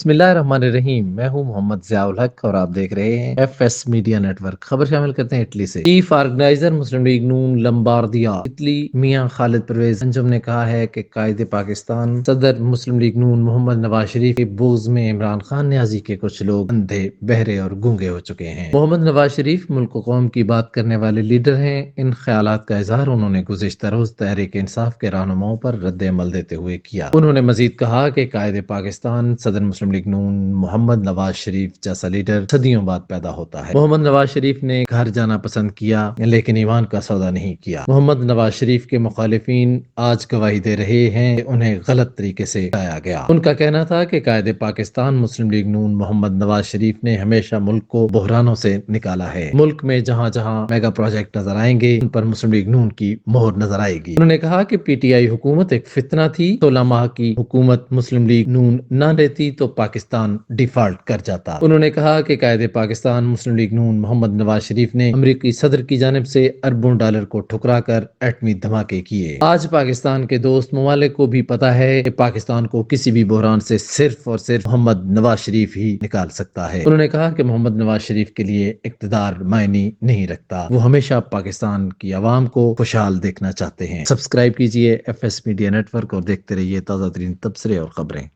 बिस्मिल्लाहिर्रहमानिर्रहीम। मैं हूं मोहम्मद ज़ियाउल हक और आप देख रहे हैं एफएस मीडिया नेटवर्क। खबर शामिल करते हैं इटली से। चीफ ऑर्गेनाइजर मुस्लिम लीग नून लंबार्दिया इटली मियां खालिद परवेज अंजुम ने कहा है कि कायदे पाकिस्तान सदर मुस्लिम लीग नून मोहम्मद नवाज शरीफ के बोझ में इमरान खान न्याजी के कुछ लोग अंधे बहरे और गूंगे हो चुके हैं। मोहम्मद नवाज शरीफ मुल्क कौम की बात करने वाले लीडर हैं। इन ख्यालात का इजहार उन्होंने गुज़िश्ता रोज तहरीक इंसाफ के रहनुमाओं पर रद्द अमल देते हुए किया। उन्होंने मजीद कहा कि कायदे पाकिस्तान सदर मुस्लिम लीग नून मोहम्मद नवाज शरीफ जैसा लीडर सदियों बाद पैदा होता है। मोहम्मद नवाज शरीफ ने घर जाना पसंद किया लेकिन ईमान का सौदा नहीं किया। मोहम्मद नवाज शरीफ के मुखालिफिन आज गवाही दे रहे हैं कि उन्हें गलत तरीके से लाया गया। उनका कहना था कि कायदे पाकिस्तान मुस्लिम लीग नून मोहम्मद नवाज शरीफ ने हमेशा मुल्क को बहरानों से निकाला है। मुल्क में जहाँ जहाँ मेगा प्रोजेक्ट नजर आएंगे उन पर मुस्लिम लीग नून की मोहर नजर आएगी। उन्होंने कहा कि पीटीआई हुकूमत एक फितना थी। 16 माह की हुकूमत मुस्लिम लीग नून न लेती तो पाकिस्तान डिफॉल्ट कर जाता। उन्होंने कहा कि कायदे पाकिस्तान मुस्लिम लीग नून मोहम्मद नवाज शरीफ ने अमरीकी सदर की जानिब से अरबों डॉलर को ठुकरा कर एटमी धमाके किए। आज पाकिस्तान के दोस्त ममालिक को भी पता है कि पाकिस्तान को किसी भी बहरान से सिर्फ और सिर्फ मोहम्मद नवाज शरीफ ही निकाल सकता है। उन्होंने कहा कि मोहम्मद नवाज शरीफ के लिए इक़्तिदार मायने नहीं रखता। वो हमेशा पाकिस्तान की आवाम को खुशहाल देखना चाहते हैं। सब्सक्राइब कीजिए एफएस मीडिया नेटवर्क और देखते रहिए ताज़ा तरीन तबसरे और खबरें।